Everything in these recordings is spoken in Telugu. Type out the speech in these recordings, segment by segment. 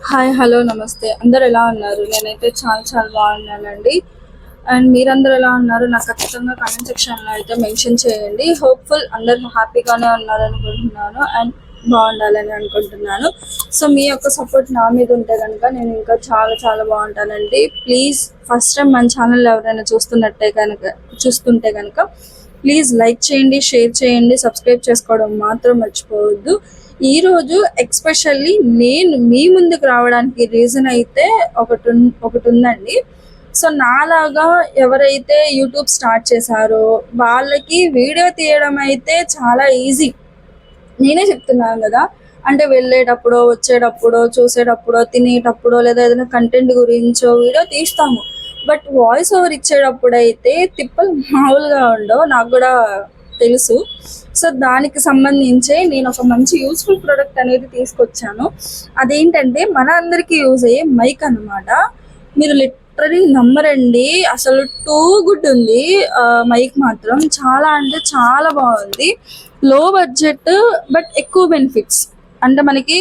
హాయ్, హలో, నమస్తే. అందరు ఎలా ఉన్నారు? నేనైతే చాలా చాలా బాగున్నానండి. అండ్ మీరందరూ ఎలా ఉన్నారు? నాకు ఖచ్చితంగా కామెంట్ సెక్షన్లో అయితే మెన్షన్ చేయండి. హోప్ఫుల్ అందరూ హ్యాపీగానే ఉన్నారనుకుంటున్నాను అండ్ బాగుండాలని అనుకుంటున్నాను. సో మీ యొక్క సపోర్ట్ నా మీద ఉంటే కనుక నేను ఇంకా చాలా చాలా బాగుంటానండి. ప్లీజ్ ఫస్ట్ టైం మన ఛానల్ ఎవరైనా చూస్తుంటే కనుక ప్లీజ్ లైక్ చేయండి, షేర్ చేయండి, సబ్స్క్రైబ్ చేసుకోవడం మాత్రం మర్చిపోవద్దు. ఈరోజు ఎక్స్పెషల్లీ నేను మీ ముందుకు రావడానికి రీజన్ అయితే ఒకటి ఉందండి. సో నాలాగా ఎవరైతే యూట్యూబ్ స్టార్ట్ చేశారో వాళ్ళకి వీడియో తీయడం అయితే చాలా ఈజీ. నేనే చెప్తున్నాను కదా, అంటే వెళ్ళేటప్పుడో, వచ్చేటప్పుడో, చూసేటప్పుడో, తినేటప్పుడో, లేదా ఏదైనా కంటెంట్ గురించో వీడియో తీస్తాము. బట్ వాయిస్ ఓవర్ ఇచ్చేటప్పుడు అయితే తిప్పలు మామూలుగా ఉండవు, నాకు కూడా తెలుసు. సో దానికి సంబంధించే నేను ఒక మంచి యూస్ఫుల్ ప్రోడక్ట్ అనేది తీసుకొచ్చాను. అదేంటంటే మన అందరికీ యూజ్ అయ్యే మైక్ అన్నమాట. మీరు లిటరలీ నమ్మరండి, అసలు టూ గుడ్ ఉంది. మైక్ మాత్రం చాలా అంటే చాలా బాగుంది. లో బడ్జెట్ బట్ ఎక్కువ బెనిఫిట్స్. అంటే మనకి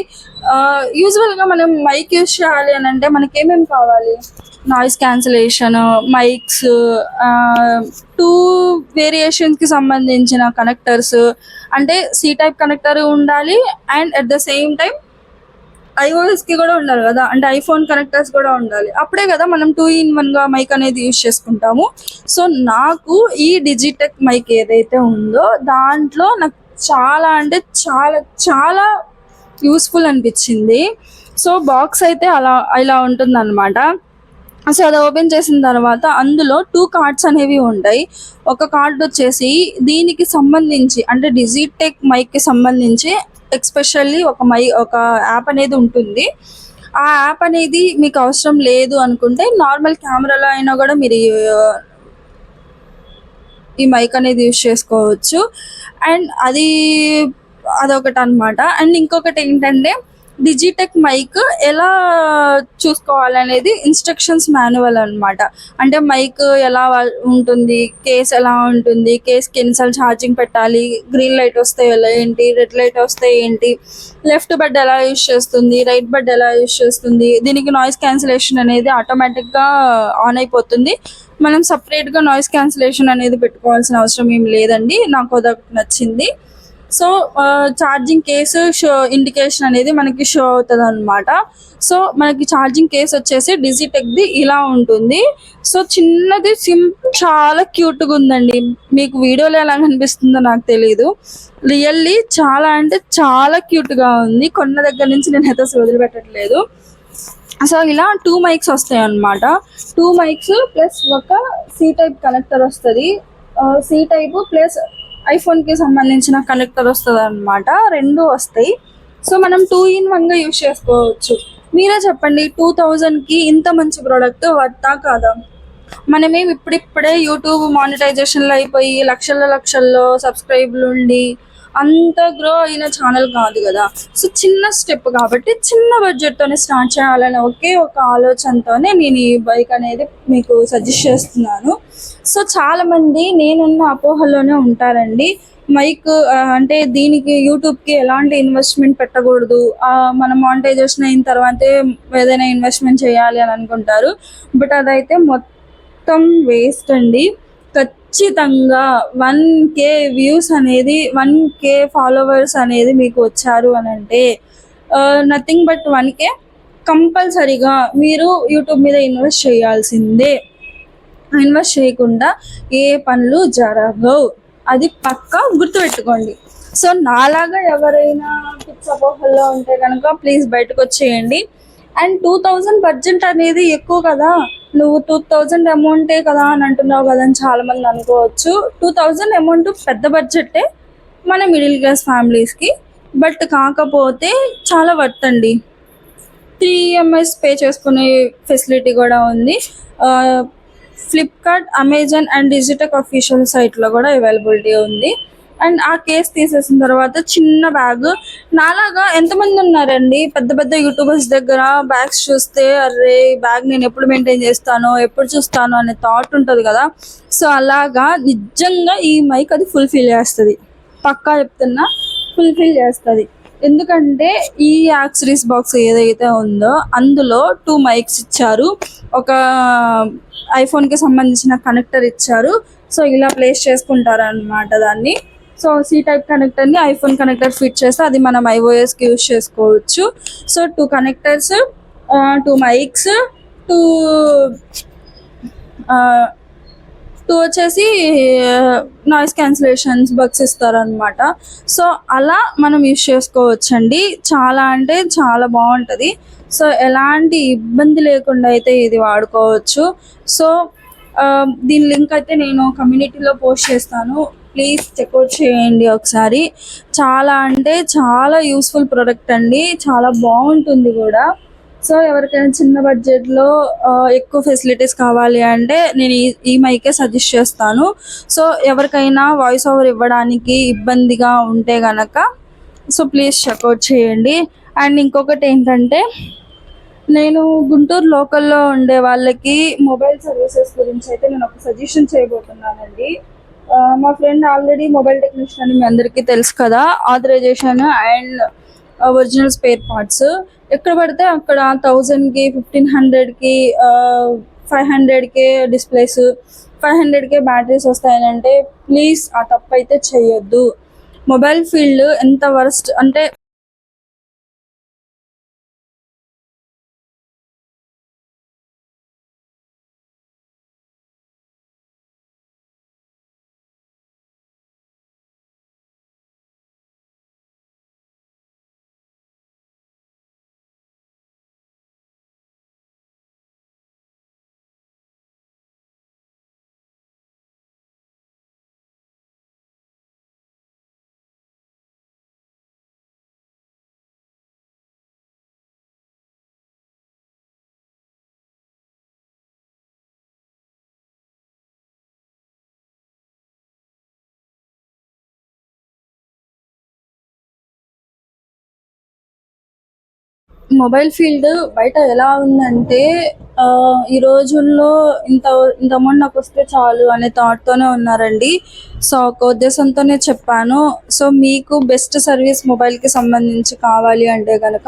యూజువల్గా మనం మైక్ యూజ్ చేయాలి అని అంటే మనకి ఏమేమి కావాలి? నాయిస్ క్యాన్సిలేషన్, మైక్స్, టూ వేరియేషన్స్కి సంబంధించిన కనెక్టర్స్, అంటే సి టైప్ కనెక్టర్ ఉండాలి and at the same time ఐఓఎస్కి కూడా ఉండాలి కదా, అంటే ఐఫోన్ కనెక్టర్స్ కూడా ఉండాలి. అప్పుడే కదా మనం 2-in-1గా మైక్ అనేది యూజ్ చేసుకుంటాము. సో నాకు ఈ డిజిటెక్ మైక్ ఏదైతే ఉందో దాంట్లో నాకు చాలా అంటే చాలా చాలా యూస్ఫుల్ అనిపించింది. సో బాక్స్ అయితే ఇలా ఉంటుందన్నమాట. సో అది ఓపెన్ చేసిన తర్వాత అందులో 2 కార్డ్స్ అనేవి ఉంటాయి. ఒక కార్డ్ వచ్చేసి దీనికి సంబంధించి, అంటే డిజిటెక్ మైక్కి సంబంధించి ఎక్స్పెషల్లీ ఒక యాప్ అనేది ఉంటుంది. ఆ యాప్ అనేది మీకు అవసరం లేదు అనుకుంటే నార్మల్ కెమెరాలో అయినా కూడా మీరు ఈ మైక్ అనేది యూజ్ చేసుకోవచ్చు. అండ్ అదొకటి అనమాట. అండ్ ఇంకొకటి ఏంటంటే డిజిటెక్ మైక్ ఎలా చూసుకోవాలనేది ఇన్స్ట్రక్షన్స్ మాన్యువల్ అనమాట. అంటే మైక్ ఎలా ఉంటుంది, కేస్ ఎలా ఉంటుంది, కేస్కి ఎన్నిసార్లు ఛార్జింగ్ పెట్టాలి, గ్రీన్ లైట్ వస్తే ఏంటి, రెడ్ లైట్ వస్తే ఏంటి, లెఫ్ట్ బడ్ ఎలా యూజ్ చేస్తుంది, రైట్ బడ్ ఎలా యూజ్ చేస్తుంది, దీనికి నాయిస్ క్యాన్సిలేషన్ అనేది ఆటోమేటిక్గా ఆన్ అయిపోతుంది. మనం సపరేట్గా నాయిస్ క్యాన్సిలేషన్ అనేది పెట్టుకోవాల్సిన అవసరం ఏం లేదండి. నాకు అదొకటి నచ్చింది. సో ఛార్జింగ్ కేసు ఇండికేషన్ అనేది మనకి షో అవుతుంది అనమాట. సో మనకి ఛార్జింగ్ కేస్ వచ్చేసి డిజిటెక్ది ఇలా ఉంటుంది. సో చిన్నది చాలా క్యూట్గా ఉందండి. మీకు వీడియోలో ఎలా కనిపిస్తుందో నాకు తెలీదు, రియల్లీ చాలా అంటే చాలా క్యూట్గా ఉంది. కొన్న దగ్గర నుంచి నేను అయితే వదిలిపెట్టట్లేదు. సో ఇలా 2 మైక్స్ వస్తాయి అన్నమాట. 2 మైక్స్ ప్లస్ ఒక సి టైప్ కనెక్టర్ వస్తుంది. సి టైప్ ప్లస్ ఐఫోన్కి సంబంధించిన కనెక్టర్ వస్తుంది అనమాట. 2 వస్తాయి. సో మనం 2-in-1గా యూజ్ చేసుకోవచ్చు. మీరే చెప్పండి, 2000కి ఇంత మంచి ప్రోడక్ట్ వర్తా కాదా? మనమేమి ఇప్పుడిప్పుడే యూట్యూబ్ మానిటైజేషన్లో అయిపోయి లక్షల్లో సబ్స్క్రైబ్లు ఉండి అంత గ్రో అయిన ఛానల్ కాదు కదా. సో చిన్న స్టెప్ కాబట్టి చిన్న బడ్జెట్తోనే స్టార్ట్ చేయాలనే ఒకే ఒక ఆలోచనతోనే నేను ఈ బైక్ అనేది మీకు సజెస్ట్ చేస్తున్నాను. సో చాలామంది నేనున్న అపోహలోనే ఉంటారండి. మైక్ అంటే దీనికి యూట్యూబ్కి ఎలాంటి ఇన్వెస్ట్మెంట్ పెట్టకూడదు, మన మానిటైజేషన్ అయిన తర్వాతే ఏదైనా ఇన్వెస్ట్మెంట్ చేయాలి అని అనుకుంటారు. బట్ అదైతే మొత్తం వేస్ట్ అండి. ఖచ్చితంగా 1K వ్యూస్ అనేది, 1K ఫాలోవర్స్ అనేది మీకు వచ్చారు అని అంటే నథింగ్ బట్ 1K కంపల్సరీగా మీరు యూట్యూబ్ మీద ఇన్వెస్ట్ చేయాల్సిందే. ఇన్వెస్ట్ చేయకుండా ఏ పనులు జరగవు, అది పక్కా గుర్తుపెట్టుకోండి. సో నాలాగా ఎవరైనా పిక్స్ అపోహల్లో ఉంటే కనుక ప్లీజ్ బయటకు వచ్చేయండి. అండ్ 2000 బడ్జెట్ అనేది ఎక్కువ కదా, నువ్వు 2000 అమౌంటే కదా అని అంటున్నావు కదా అని చాలామంది అనుకోవచ్చు. 2000 అమౌంట్ పెద్ద బడ్జెటే మన మిడిల్ క్లాస్ ఫ్యామిలీస్కి. బట్ కాకపోతే చాలా వర్త్ అండి. 3 EMIs పే చేసుకునే ఫెసిలిటీ కూడా ఉంది. Flipkart, Amazon and Digitek official సైట్లో కూడా అవైలబిలిటీ ఉంది. అండ్ ఆ కేస్ తీసేసిన తర్వాత చిన్న బ్యాగ్. నాలాగా ఎంతమంది ఉన్నారండి పెద్ద పెద్ద యూట్యూబర్స్ దగ్గర బ్యాగ్స్ చూస్తే అరే ఈ బ్యాగ్ నేను ఎప్పుడు మెయింటైన్ చేస్తానో, ఎప్పుడు చూస్తానో అనే థాట్ ఉంటుంది కదా. సో అలాగా నిజంగా ఈ మైక్ అది ఫుల్ఫిల్ చేస్తుంది, పక్కా చెప్తున్నా, ఫుల్ఫిల్ చేస్తుంది. ఎందుకంటే ఈ యాక్సరీస్ బాక్స్ ఏదైతే ఉందో అందులో 2 మైక్స్ ఇచ్చారు, ఒక ఐఫోన్కి సంబంధించిన కనెక్టర్ ఇచ్చారు. సో ఇలా ప్లేస్ చేసుకుంటారనమాట దాన్ని. సో సి టైప్ కనెక్టర్ని ఐఫోన్ కనెక్టర్ ఫిట్ చేస్తే అది మనం ఐఓఎస్కి యూస్ చేసుకోవచ్చు. సో 2 కనెక్టర్స్, 2 మైక్స్, 2 టూ వచ్చేసి నాయిస్ క్యాన్సిలేషన్స్ బగ్స్ ఇస్తారనమాట. సో అలా మనం యూస్ చేసుకోవచ్చండి. చాలా అంటే చాలా బాగుంటుంది. సో ఎలాంటి ఇబ్బంది లేకుండా అయితే ఇది వాడుకోవచ్చు. సో దీని లింక్ అయితే నేను కమ్యూనిటీలో పోస్ట్ చేస్తాను, ప్లీజ్ చెక్అవుట్ చేయండి ఒకసారి. చాలా అంటే చాలా యూస్ఫుల్ ప్రోడక్ట్ అండి, చాలా బాగుంటుంది కూడా. సో ఎవరికైనా చిన్న బడ్జెట్లో ఎక్కువ ఫెసిలిటీస్ కావాలి అంటే నేను ఈ మైకే సజెస్ట్ చేస్తాను. సో ఎవరికైనా వాయిస్ ఓవర్ ఇవ్వడానికి ఇబ్బందిగా ఉంటే కనుక సో ప్లీజ్ చెక్అవుట్ చేయండి. అండ్ ఇంకొకటి ఏంటంటే, నేను గుంటూరు లోకల్లో ఉండే వాళ్ళకి మొబైల్ సర్వీసెస్ గురించి అయితే నేను ఒక సజెషన్ చేయబోతున్నానండి. మా ఫ్రెండ్ ఆల్రెడీ మొబైల్ టెక్నీషియన్ అని మీ అందరికీ తెలుసు కదా, authorization and original spare parts ఎక్కడ పడితే అక్కడ 1000కి, 1500కి, 500కే డిస్ప్లేస్, 500కే బ్యాటరీస్ వస్తాయనంటే ప్లీజ్ ఆ తప్పు అయితే చేయొద్దు. మొబైల్ ఫీల్డ్ ఎంత వరస్ట్ అంటే మొబైల్ ఫీల్డ్ బయట ఎలా ఉందంటే ఈ రోజుల్లో ఇంత ఇంత అమౌంట్ నాకు వస్తే చాలు అనే థాట్తోనే ఉన్నారండి. సో ఒక ఉద్దేశంతోనే చెప్పాను. సో మీకు బెస్ట్ సర్వీస్ మొబైల్కి సంబంధించి కావాలి అంటే కనుక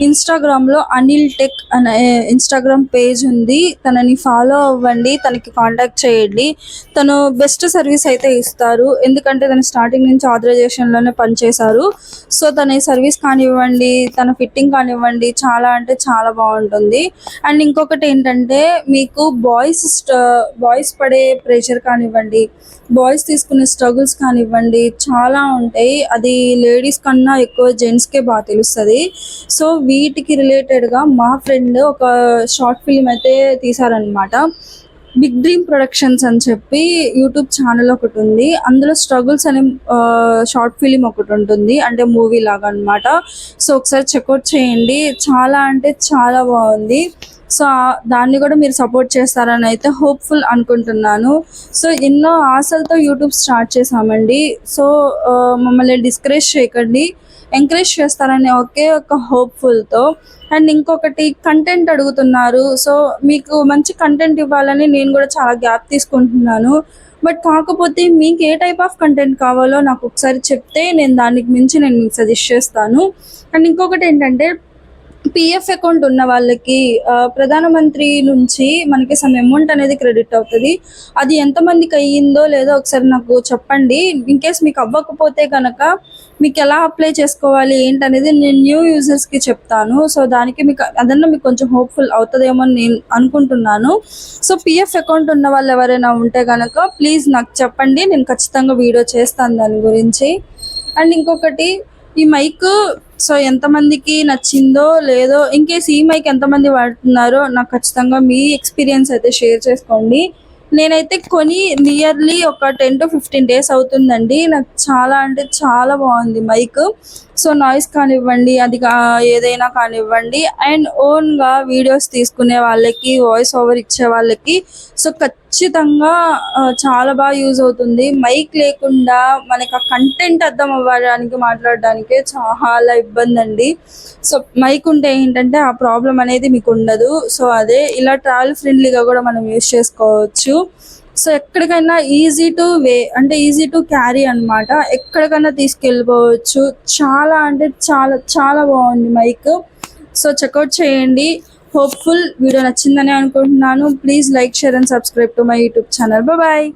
ఇన్స్టాగ్రామ్లో అనిల్ టెక్ అనే ఇన్స్టాగ్రామ్ పేజ్ ఉంది, తనని ఫాలో అవ్వండి, తనకి కాంటాక్ట్ చేయండి. తను బెస్ట్ సర్వీస్ అయితే ఇస్తారు, ఎందుకంటే తను స్టార్టింగ్ నుంచి ఆథరైజేషన్లోనే పనిచేశారు. సో తన సర్వీస్ కానివ్వండి, తన ఫిట్టింగ్ కానివ్వండి, చాలా అంటే చాలా బాగుంటుంది. అండ్ ఇంకొకటి ఏంటంటే, మీకు బాయ్స్ పడే ప్రెషర్ కానివ్వండి, బాయ్స్ తీసుకునే స్ట్రగుల్స్ కానివ్వండి చాలా ఉంటాయి. అది లేడీస్ కన్నా ఎక్కువ జెంట్స్కే బాగా తెలుస్తుంది. సో వీటికి రిలేటెడ్గా మా ఫ్రెండ్ ఒక షార్ట్ ఫిల్మ్ అయితే తీశారనమాట. బిగ్ డ్రీమ్ ప్రొడక్షన్స్ అని చెప్పి యూట్యూబ్ ఛానల్ ఒకటి ఉంది, అందులో స్ట్రగుల్స్ అనే షార్ట్ ఫిలిం ఒకటి ఉంటుంది, అంటే మూవీ లాగా అనమాట. సో ఒకసారి చెక్అవుట్ చేయండి, చాలా అంటే చాలా బాగుంది. సో దాన్ని కూడా మీరు సపోర్ట్ చేస్తారని అయితే హోప్ఫుల్ అనుకుంటున్నాను. సో ఎన్నో ఆశలతో యూట్యూబ్ స్టార్ట్ చేసామండి. సో మమ్మల్ని డిస్కరేజ్ చేయకండి, ఎంకరేజ్ చేస్తారని ఒకే ఒక హోప్ఫుల్తో. అండ్ ఇంకొకటి, కంటెంట్ అడుగుతున్నారు. సో మీకు మంచి కంటెంట్ ఇవ్వాలని నేను కూడా చాలా గ్యాప్ తీసుకుంటున్నాను. బట్ కాకపోతే మీకు ఏ టైప్ ఆఫ్ కంటెంట్ కావాలో నాకు ఒకసారి చెప్తే నేను దానికి మించి నేను మీకు సజెస్ట్ చేస్తాను. అండ్ ఇంకొకటి ఏంటంటే, పిఎఫ్ అకౌంట్ ఉన్న వాళ్ళకి ప్రధానమంత్రి నుంచి మనకి సమ్ అమౌంట్ అనేది క్రెడిట్ అవుతుంది. అది ఎంతమందికి అయ్యిందో లేదో ఒకసారి నాకు చెప్పండి. ఇన్ కేస్ మీకు అవ్వకపోతే కనుక మీకు ఎలా అప్లై చేసుకోవాలి ఏంటనేది నేను న్యూ యూజర్స్కి చెప్తాను. సో దానికి మీకు అదన్నా మీకు కొంచెం హోప్ఫుల్ అవుతుందేమో అని నేను అనుకుంటున్నాను. సో పిఎఫ్ అకౌంట్ ఉన్న వాళ్ళు ఎవరైనా ఉంటే కనుక ప్లీజ్ నాకు చెప్పండి, నేను ఖచ్చితంగా వీడియో చేస్తాను దాని గురించి. అండ్ ఇంకొకటి, ఈ మైక్ సో ఎంతమందికి నచ్చిందో లేదో, ఇన్కేస్ ఈ మైక్ ఎంతమంది వాడుతున్నారో నాకు ఖచ్చితంగా మీ ఎక్స్పీరియన్స్ అయితే షేర్ చేసుకోండి. నేనైతే కొని నియర్లీ ఒక 10 to 15 days అవుతుందండి. నాకు చాలా అంటే చాలా బాగుంది మైక్. సో నాయిస్ కానివ్వండి, అది ఏదైనా కానివ్వండి, అండ్ ఓన్గా వీడియోస్ తీసుకునే వాళ్ళకి, వాయిస్ ఓవర్ ఇచ్చే వాళ్ళకి సో ఖచ్చితంగా చాలా బాగా యూజ్ అవుతుంది. మైక్ లేకుండా మనకి ఆ కంటెంట్ అర్థం అవ్వడానికి, మాట్లాడడానికి చాలా ఇబ్బంది అండి. సో మైక్ ఉంటే ఏంటంటే ఆ ప్రాబ్లం అనేది మీకు ఉండదు. సో అదే ఇలా ట్రావెల్ ఫ్రెండ్లీగా కూడా మనం యూజ్ చేసుకోవచ్చు. సో ఎక్కడికైనా ఈజీ టు అంటే ఈజీ టు క్యారీ అన్నమాట. ఎక్కడికైనా తీసుకెళ్ళిపోవచ్చు. చాలా అంటే చాలా చాలా బాగుంది మైక్. సో చెక్అవుట్ చేయండి. హోప్ఫుల్ వీడియో నచ్చిందని అనుకుంటున్నాను. Please like, share and subscribe to my YouTube channel. Bye.